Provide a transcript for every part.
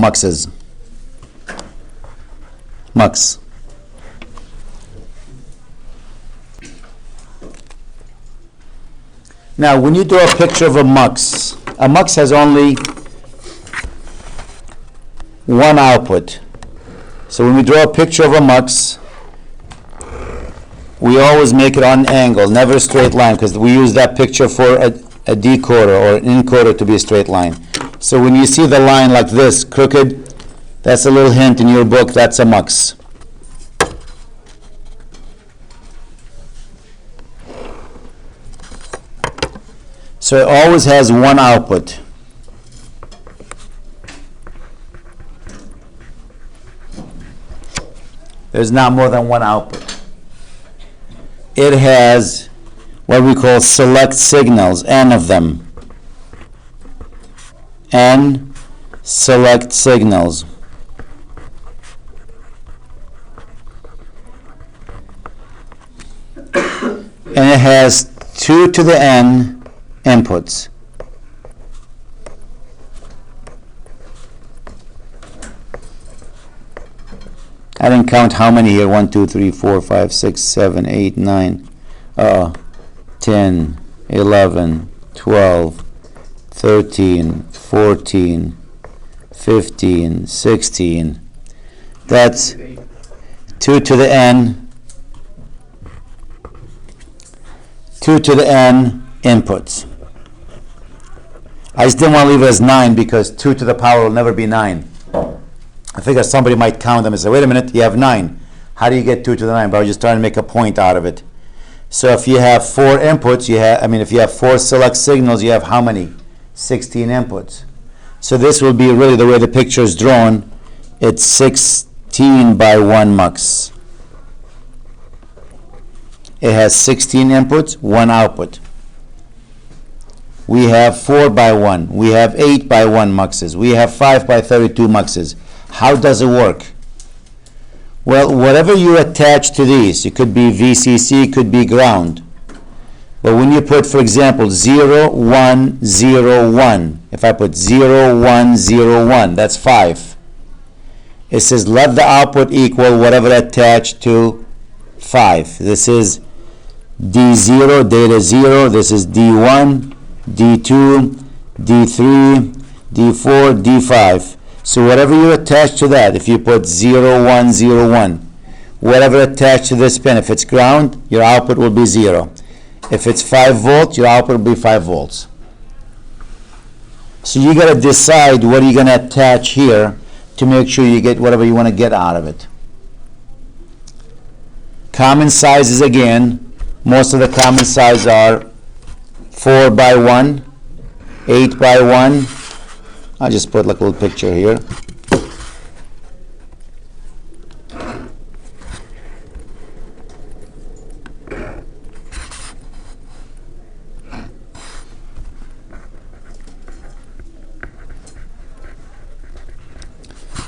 muxes. Mux. Now, when you draw a picture of a mux has only one output. So when we draw a picture of a mux, we always make it on an angle, never a straight line, because we use that picture for a decoder or an encoder to be a straight line. So when you see the line like this, crooked, that's a little hint in your book, that's a mux. So it always has one output. There's not more than one output. It has what we call select signals, n of them. N select signals. And it has 2 to the n inputs. I didn't count how many here. 1, 2, 3, 4, 5, 6, 7, 8, 9, 10, 11, 12, 13, 14, 15, 16. That's 2 to the n. 2 to the n inputs. I just didn't want to leave it as 9 because 2 to the power will never be 9. I figure somebody might count them and say, wait a minute, you have 9. How do you get 2 to the 9? But I was just trying to make a point out of it. So if you have 4 inputs, if you have 4 select signals, you have how many? 16 inputs. So this will be really the way the picture is drawn. It's 16 by 1 mux. It has 16 inputs, 1 output. We have 4 by 1. We have 8 by 1 muxes. We have 5 by 32 muxes. How does it work? Well, whatever you attach to these, it could be VCC, it could be ground. But when you put, for example, 0, 1, 0, 1, if I put 0, 1, 0, 1, that's 5. It says let the output equal whatever attached to 5. This is D0, data 0. This is D1, D2, D3, D4, D5. So whatever you attach to that, if you put 0, 1, 0, 1, whatever attached to this pin, if it's ground, your output will be 0. If it's 5 volts, your output will be 5 volts. So you got to decide what you're going to attach here to make sure you get whatever you want to get out of it. Common sizes again, most of the common sizes are 4 by 1, 8 by 1. I'll just put like a little picture here.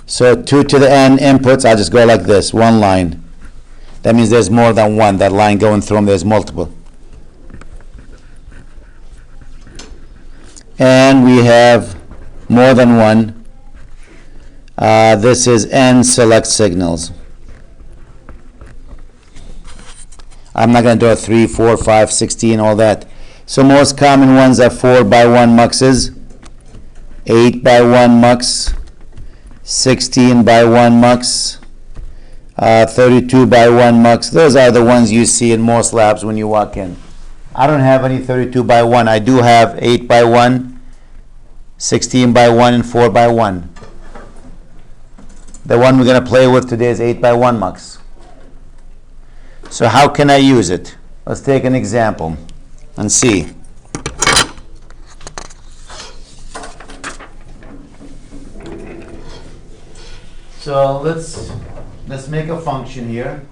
So 2 to the n inputs, I'll just go like this, one line. That means there's more than one. That line going through them, there's multiple. And we have more than one. This is n select signals. I'm not going to do a 3, 4, 5, 16, all that. So most common ones are 4 by 1 muxes, 8 by 1 mux, 16 by 1 mux, 32 by 1 mux. Those are the ones you see in most labs when you walk in. I don't have any 32 by 1. I do have 8 by 1, 16 by 1, and 4 by 1. The one we're going to play with today is 8 by 1 mux. So how can I use it? Let's take an example and see. So let's make a function here.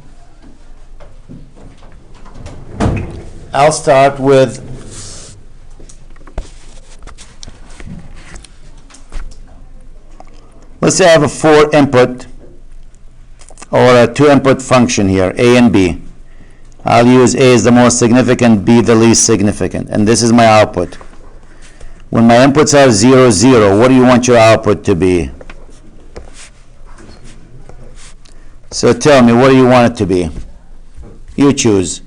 I'll start with let's say I have a 4 input or a 2 input function here, A and B. I'll use A as the most significant, B the least significant, and this is my output. When my inputs are 0, 0, what do you want your output to be? So tell me, what do you want it to be? You choose.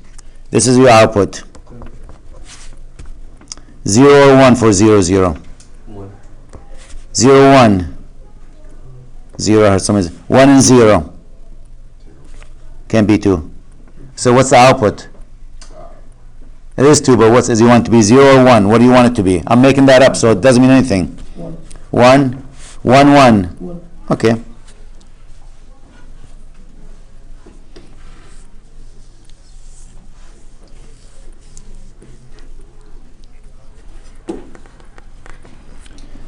This is your output. 0 or 1 for 0, 0. 0, 1. 0 has some 1 and 0. Can be 2. So what's the output? It is 2, but what does you want it to be? 0 or 1? What do you want it to be? I'm making that up, so it doesn't mean anything. 1. 1, 1. Okay.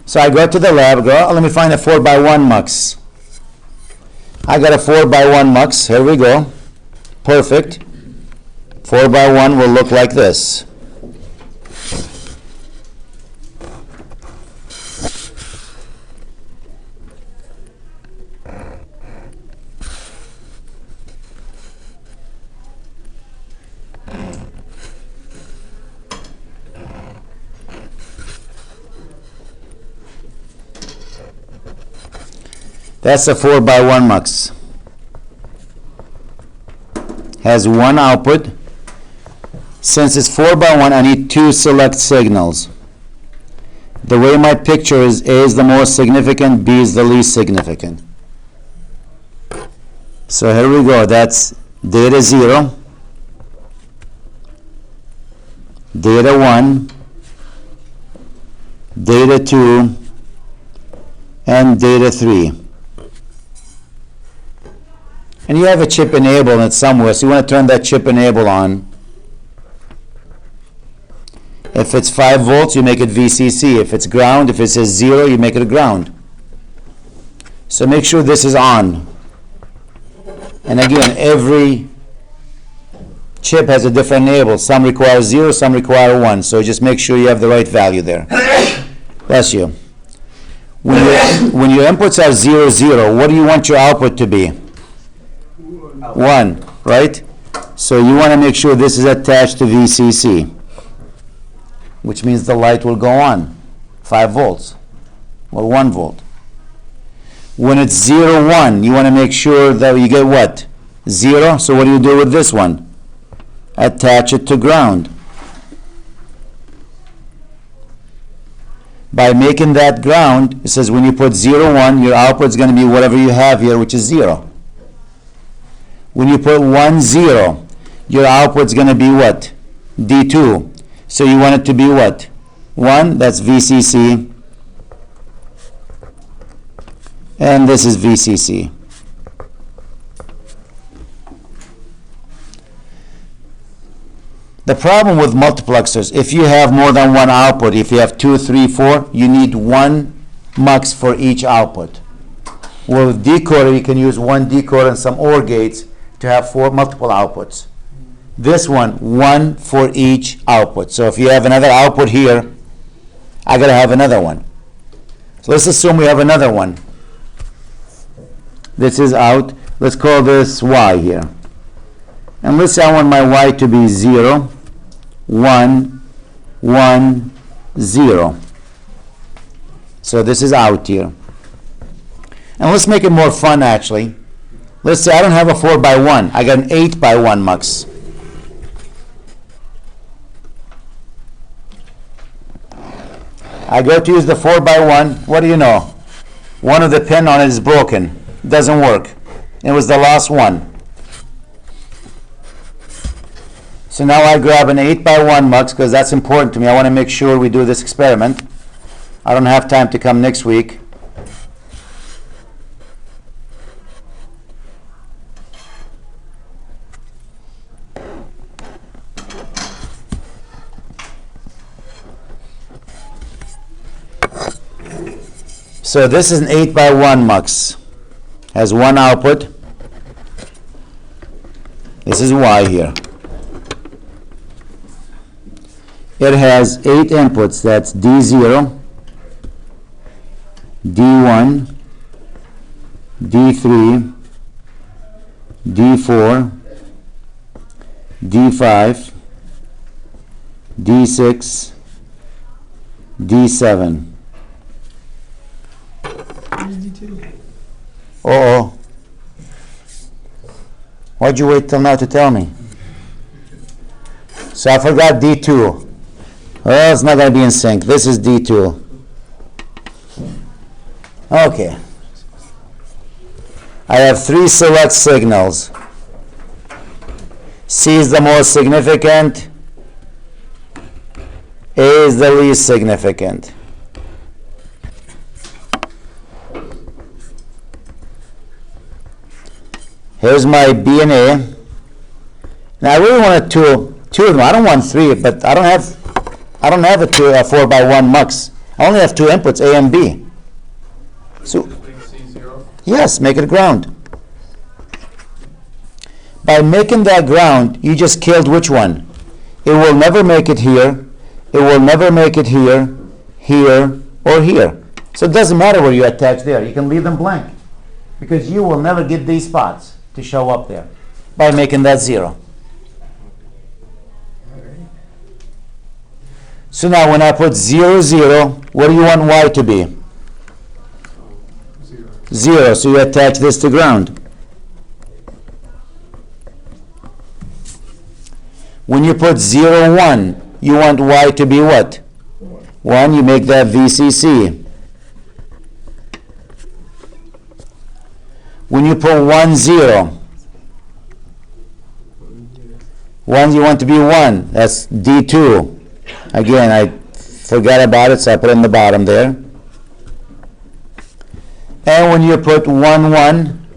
So I go to the lab, go, let me find a 4 by 1 mux. I got a 4 by 1 mux. Here we go. Perfect. 4 by 1 will look like this. That's a 4 by 1 mux. Has one output. Since it's 4 by 1, I need 2 select signals. The way my picture is, A is the most significant, B is the least significant. So here we go. That's data 0, data 1, data 2, and data 3. And you have a chip enable in it somewhere, so you want to turn that chip enable on. If it's 5 volts, you make it VCC. If it's ground, if it says 0, you make it a ground. So make sure this is on. And again, every chip has a different enable. Some require 0, some require 1. So just make sure you have the right value there. Bless you. When your inputs are 0, 0, what do you want your output to be? 1, right? So you want to make sure this is attached to VCC, which means the light will go on, 5 volts, or 1 volt. When it's 0, 1, you want to make sure that you get what? 0, so what do you do with this one? Attach it to ground. By making that ground, it says when you put 0, 1, your output is going to be whatever you have here, which is 0. When you put 1, 0, your output is going to be what? D2. So you want it to be what? 1, that's VCC. And this is VCC. The problem with multiplexers, if you have more than one output, if you have 2, 3, 4, you need 1 mux for each output. Well, with decoder, you can use 1 decoder and some OR gates to have 4 multiple outputs. This one, 1 for each output. So if you have another output here, I gotta have another one. So let's assume we have another one. This is out. Let's call this Y here. And let's say I want my Y to be 0, 1, 1, 0. So this is out here. And let's make it more fun actually. Let's say I don't have a 4 by 1. I got an 8 by 1 mux. I go to use the 4 by 1. What do you know? One of the pin on it is broken. It doesn't work. It was the last one. So now I grab an 8 by 1 mux because that's important to me. I want to make sure we do this experiment. I don't have time to come next week. So this is an 8 by 1 mux. Has one output. This is Y here. It has 8 inputs. That's D0, D1, D3, D4, D5, D6, D7. Uh-oh. Why'd you wait till now to tell me? So I forgot D2. Well, it's not going to be in sync. This is D2. Okay. I have 3 select signals. C is the most significant. A is the least significant. Here's my B and A. Now I really wanted two of them. I don't want 3, but I don't have a 4x1 mux. I only have 2 inputs, A and B. So yes, make it ground. By making that ground, you just killed which one? It will never make it here. It will never make it here, here, or here. So it doesn't matter where you attach there. You can leave them blank because you will never get these spots to show up there by making that 0. So now when I put 0, 0, what do you want Y to be? 0. So you attach this to ground. When you put 0, 1, you want Y to be what? 1, you make that VCC. When you put 1, 0, 1 you want to be 1. That's D2. Again, I forgot about it, so I put it in the bottom there. And when you put 1, 1,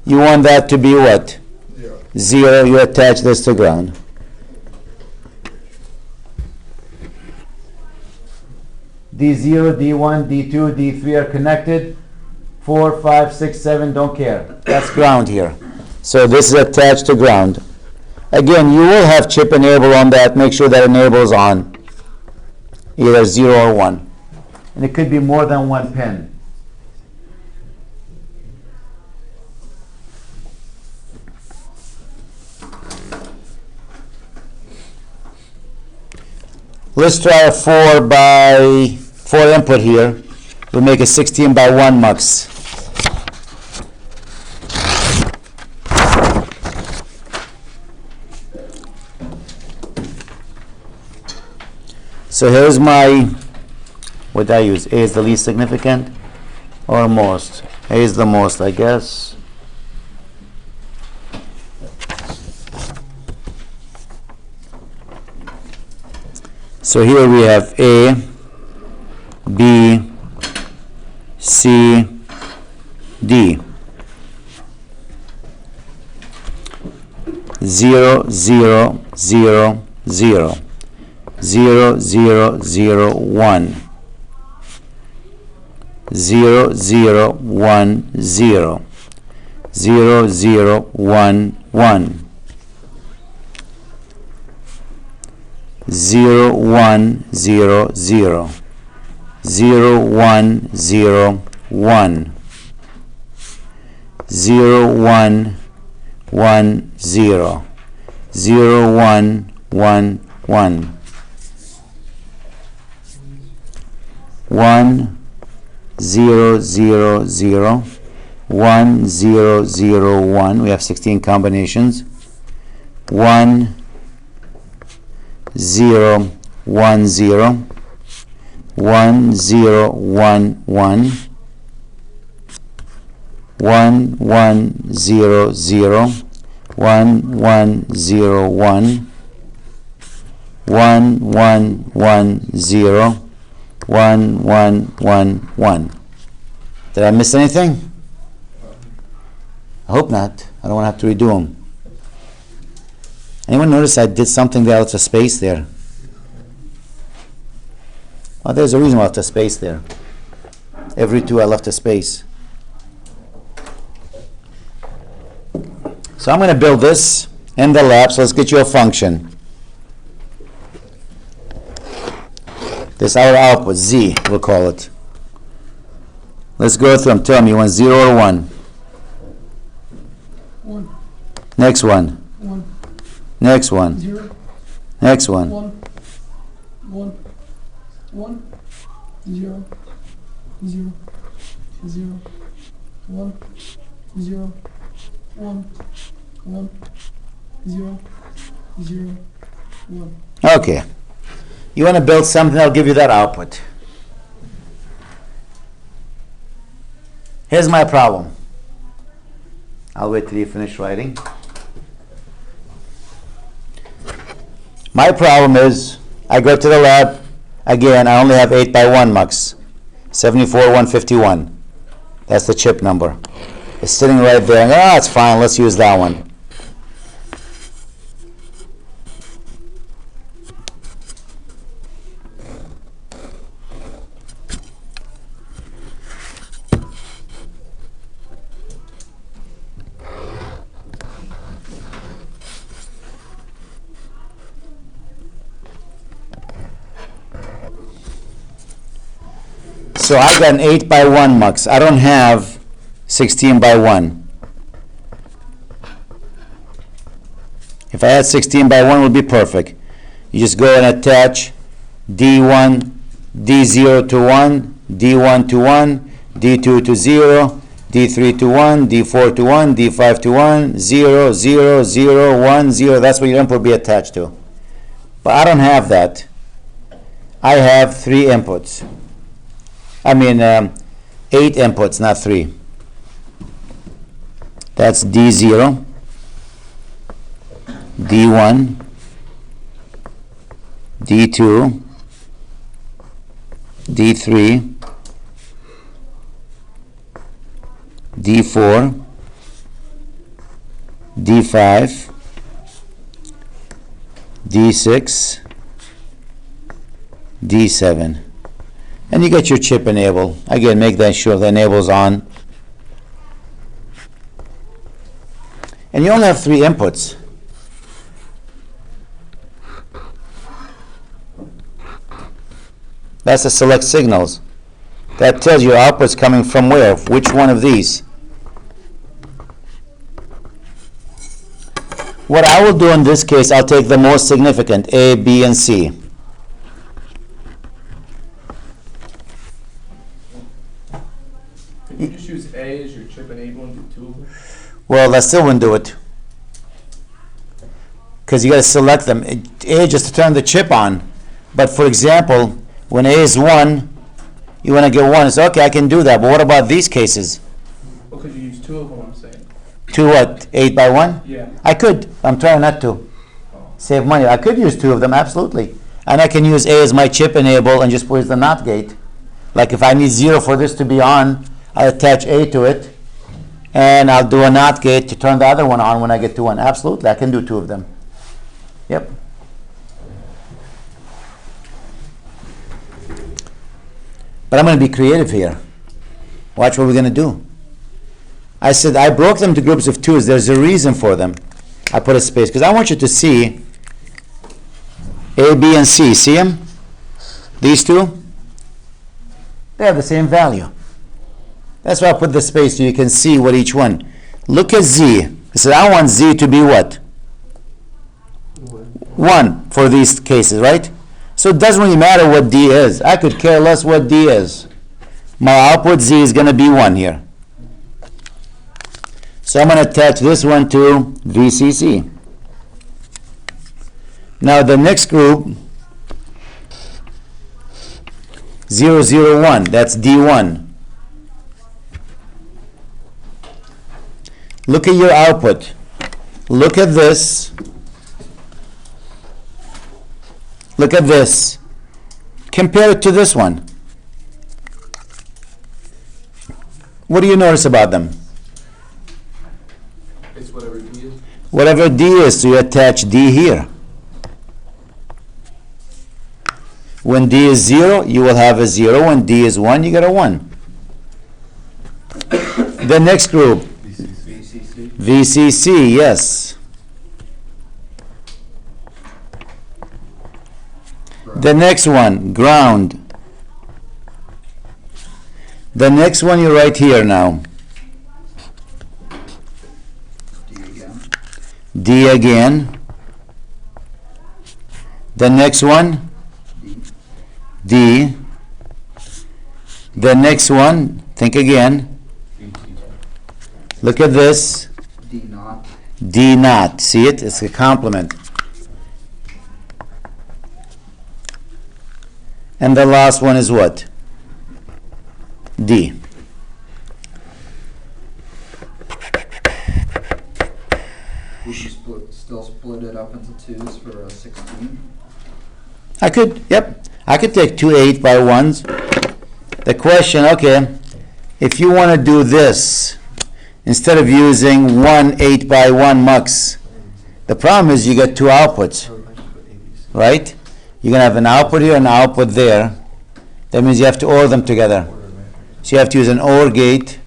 you want that to be what? 0. You attach this to ground. D0, D1, D2, D3 are connected. 4, 5, 6, 7, don't care. That's ground here. So this is attached to ground. Again, you will have chip enable on that. Make sure that enable is on. Either 0 or 1. And it could be more than 1 pin. Let's try a 4 input here. We'll make a 16x1 mux. So here's my, what did I use? A is the least significant or most? A is the most, I guess. So here we have A, B, C, D. 0, 0, 0, 0. 0, 0, 0, 1. 0, 0, 1, 0. 0, 0, 1, 1. 0, 1, 0, 0. 0, 1, 0, 1. 0, 1, 1, 0. 0, 1, 1, 1. 1, 0, 0, 0. 1, 0, 0, 1. We have 16 combinations. 1, 0, 1, 0. 1, 0, 1, 1. 1, 1, 0, 0. 1, 1, 0, 1. 1, 1, 1, 0. 1, 1, 1, 1. Did I miss anything? I hope not. I don't want to have to redo them. Anyone notice I did something that left a space there? Oh, there's a reason why I left a space there. Every 2 I left a space. So I'm going to build this in the lab. So let's get you a function. This is our output, Z, we'll call it. Let's go through them. Tell me, you want 0 or 1? 1. Next one. 1. Next one. 0. Next one. 1. 1. 1. 0. 0. 0. 1. 0. 1, 1, 0, 0, 1. Okay. You want to build something, I'll give you that output. Here's my problem. I'll wait till you finish writing. My problem is, I go to the lab, again, I only have 8 by 1 mux, 74151. That's the chip number. It's sitting right there, and it's fine, let's use that one. So I got an 8 by 1 mux. I don't have 16 by 1. If I had 16 by 1, it would be perfect. You just go and attach D1, D0 to 1, D1 to 1, D2 to 0, D3 to 1, D4 to 1, D5 to 1, 0, 0, 0, 1, 0. That's what your input will be attached to. But I don't have that. I have 3 inputs. I mean, 8 inputs, not 3. That's D0, D1, D2, D3, D4, D5, D6, D7. And you get your chip enable. Again, make that sure the enable's on. And you only have 3 inputs. That's the select signals. That tells you output's coming from where, which one of these. What I will do in this case, I'll take the most significant, A, B, and C. Could you just use A as your chip enable and do 2 of them? Well, that still wouldn't do it. Because you got to select them. A just to turn the chip on. But for example, when A is 1, you want to get 1. It's okay, I can do that. But what about these cases? Well, could you use 2 of them, I'm saying? 2 what? 8 by 1? Yeah. I could. I'm trying not to. Save money. I could use 2 of them, absolutely. And I can use A as my chip enable and just put it as the NOT gate. Like if I need 0 for this to be on, I'll attach A to it. And I'll do a NOT gate to turn the other one on when I get to 1. Absolutely, I can do 2 of them. Yep. But I'm going to be creative here. Watch what we're going to do. I said I broke them to groups of 2s. There's a reason for them. I put a space because I want you to see A, B, and C. See them? These 2? They have the same value. That's why I put the space so you can see what each one. Look at Z. I said I want Z to be what? 1 for these cases, right? So it doesn't really matter what D is. I could care less what D is. My output Z is going to be 1 here. So I'm going to attach this one to VCC. Now the next group, 001, that's D1. Look at your output. Look at this. Look at this. Compare it to this one. What do you notice about them? It's whatever D is. Whatever D is, so you attach D here. When D is 0, you will have a 0. When D is 1, you get a 1. The next group, VCC, yes. The next one, ground. The next one you write here now. D again. The next one, D. The next one, think again. Look at this. D naught. D naught. See it? It's a complement. And the last one is what? D. Would you still split it up into twos for a 16? I could, yep. I could take two 8x1s. The question, okay, if you want to do this, instead of using one 8x1 mux, the problem is you get two outputs, right? You're going to have an output here and an output there. That means you have to OR them together. So you have to use an OR gate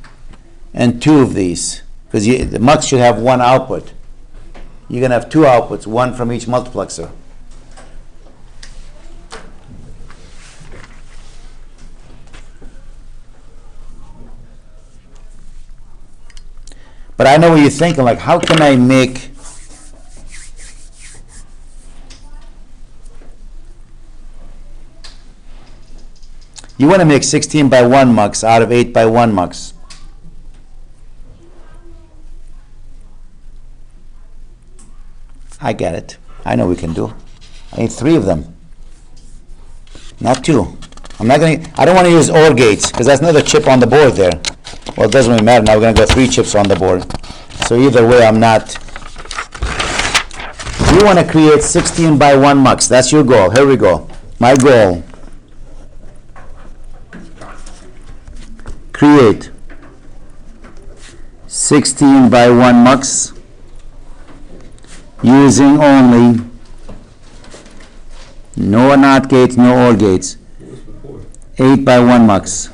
and two of these, because the mux should have one output. You're going to have two outputs, one from each multiplexer. But I know what you're thinking, like, how can I make you want to make 16x1 mux out of 8x1 mux. I get it. I know we can do. I need three of them, not two. I don't want to use OR gates, because that's another chip on the board there. Well, it doesn't really matter. Now we're going to go three chips on the board. So either way, I'm not. You want to create 16x1 mux. That's your goal. Here we go. My goal. Create 16x1 mux using only no NOT gates, no OR gates. 8x1 mux.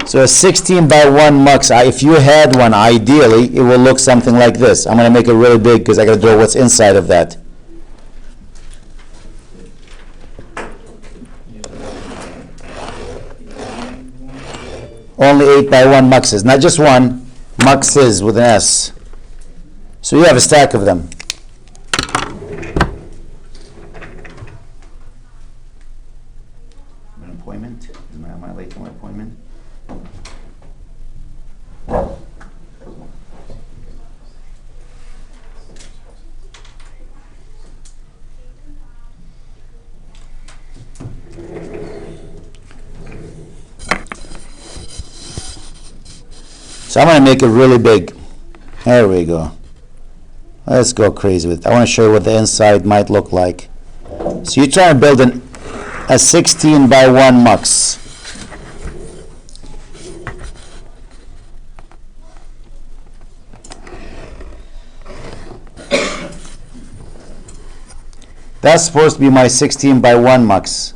So a 16x1 mux, if you had one, ideally, it will look something like this. I'm going to make it really big because I got to draw what's inside of that. Only 8x1 muxes, not just one, muxes with an S. So you have a stack of them. An appointment? Am I late to my appointment? So I'm going to make it really big. There we go. Let's go crazy with it. I want to show you what the inside might look like. So you're trying to build a 16x1 mux. That's supposed to be my 16x1 mux.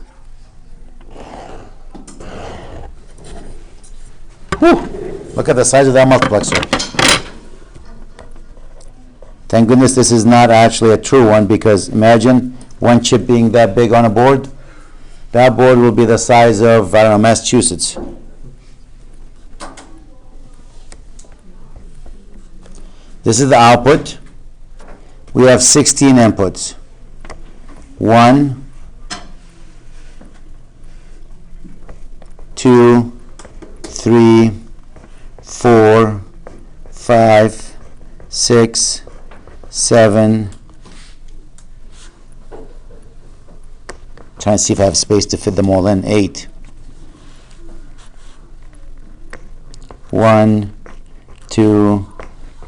Whew. Look at the size of that multiplexer. Thank goodness this is not actually a true one, because imagine one chip being that big on a board. That board will be the size of, I don't know, Massachusetts. This is the output. We have 16 inputs. 1, 2, 3, 4, 5, 6, 7. Trying to see if I have space to fit them all in. 8. 1, 2,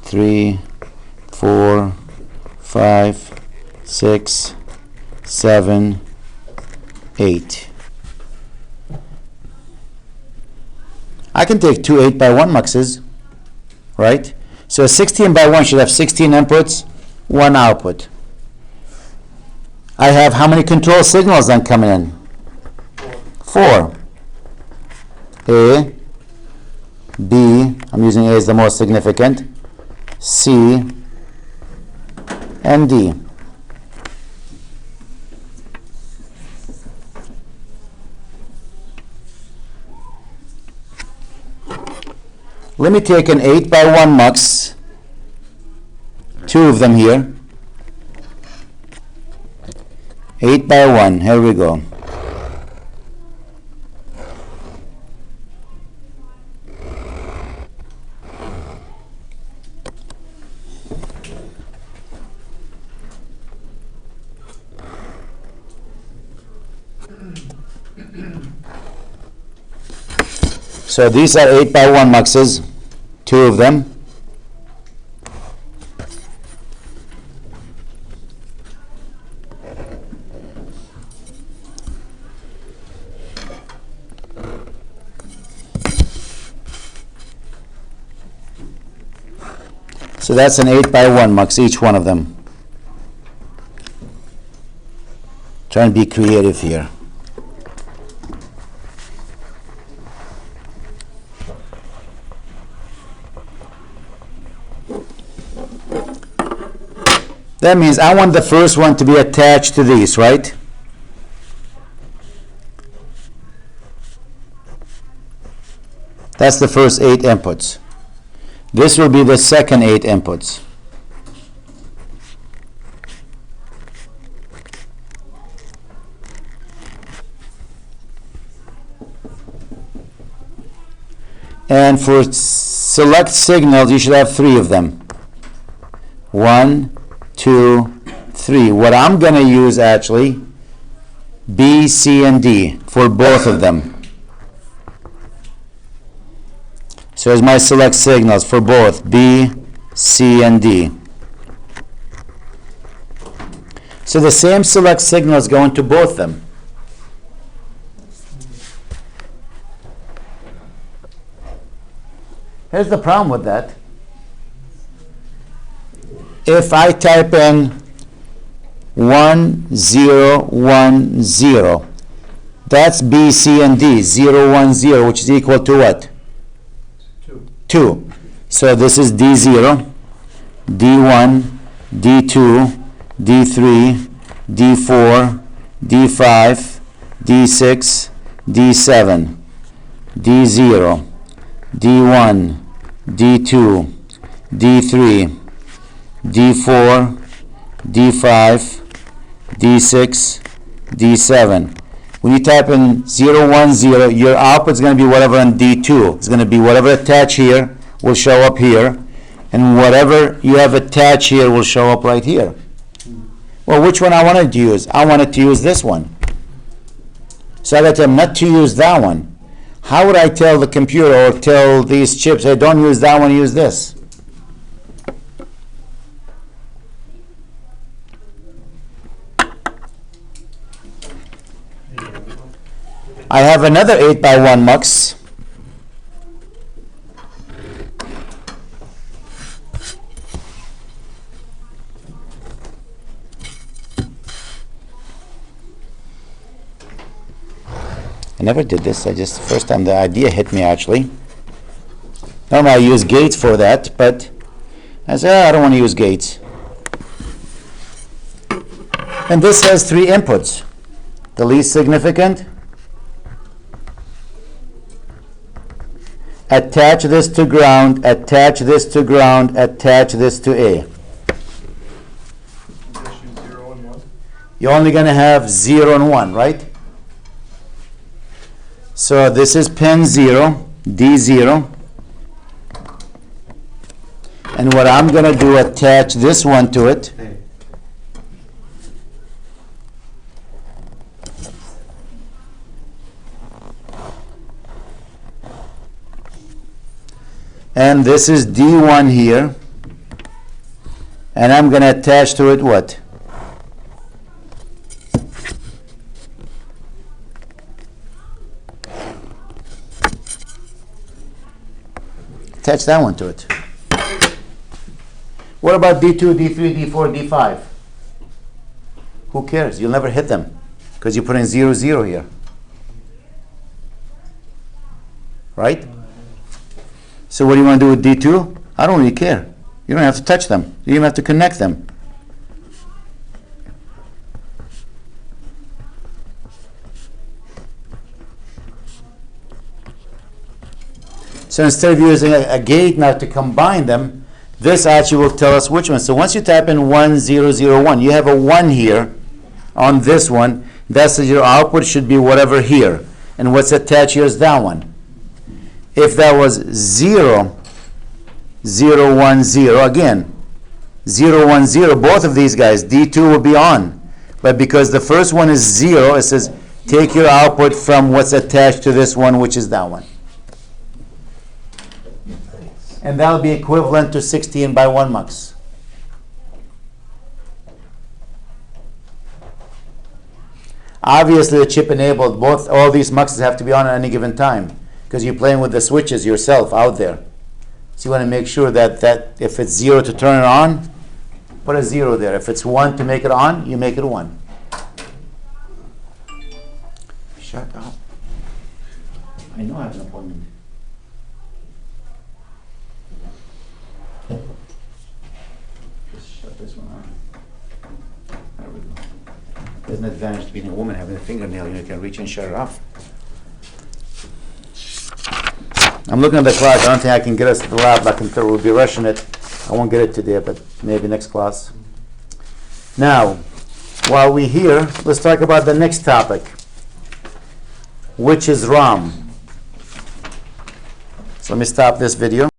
3, 4, 5, 6, 7, 8. I can take two 8x1 muxes, right? So a 16x1 should have 16 inputs, 1 output. I have how many control signals then coming in? 4. A, B, I'm using A as the most significant, C, and D. Let me take an 8x1 mux, 2 of them here. 8x1, here we go. So these are 8 by 1 muxes, 2 of them. So that's an 8 by 1 mux, each one of them. Trying to be creative here. That means I want the first one to be attached to these, right? That's the first 8 inputs. This will be the second 8 inputs. And for select signals, you should have 3 of them. 1, 2, 3. What I'm going to use actually, B, C, and D for both of them. So here's my select signals for both B, C, and D. So the same select signals go into both of them. Here's the problem with that. If I type in 1, 0, 1, 0, that's B, C, and D, 0, 1, 0, which is equal to what? 2. So this is D0, D1, D2, D3, D4, D5, D6, D7, D0, D1, D2, D3, D4, D5, D6, D7. When you type in 0, 1, 0, your output is going to be whatever on D2. It's going to be whatever attached here will show up here, and whatever you have attached here will show up right here. Well, which one I wanted to use? I wanted to use this one. So I got to not to use that one. How would I tell the computer or tell these chips, hey, don't use that one, use this? I have another 8 by 1 mux. I never did this. First time the idea hit me actually. Normally I use gates for that, but I said, I don't want to use gates. And this has 3 inputs. The least significant. Attach this to ground, attach this to ground, attach this to A. You just use 0 and 1. You're only going to have 0 and 1, right? So this is pin 0, D0. And what I'm going to do, attach this one to it. And this is D1 here. And I'm going to attach to it what? Attach that one to it. What about D2, D3, D4, D5? Who cares? You'll never hit them because you put in 0, 0 here. Right? So what do you want to do with D2? I don't really care. You don't have to touch them. You even have to connect them. So instead of using a gate now to combine them, this actually will tell us which one. So once you type in 1, 0, 0, 1, you have a 1 here on this one. That says your output should be whatever here. And what's attached here is that one. If that was 0, 0, 1, 0, again, 0, 1, 0, both of these guys, D2 will be on. But because the first one is 0, it says take your output from what's attached to this one, which is that one. And that'll be equivalent to 16 by 1 mux. Obviously, the chip enabled, all these muxes have to be on at any given time because you're playing with the switches yourself out there. So you want to make sure that if it's 0 to turn it on, put a 0 there. If it's 1 to make it on, you make it 1. Shut up. I know I have an appointment. Just shut this one on. There we go. There's an advantage to being a woman having a fingernail. You can reach and shut it off. I'm looking at the clock. I don't think I can get us to the lab. We'll be rushing it. I won't get it today, but maybe next class. Now, while we're here, let's talk about the next topic, which is ROM. So let me stop this video.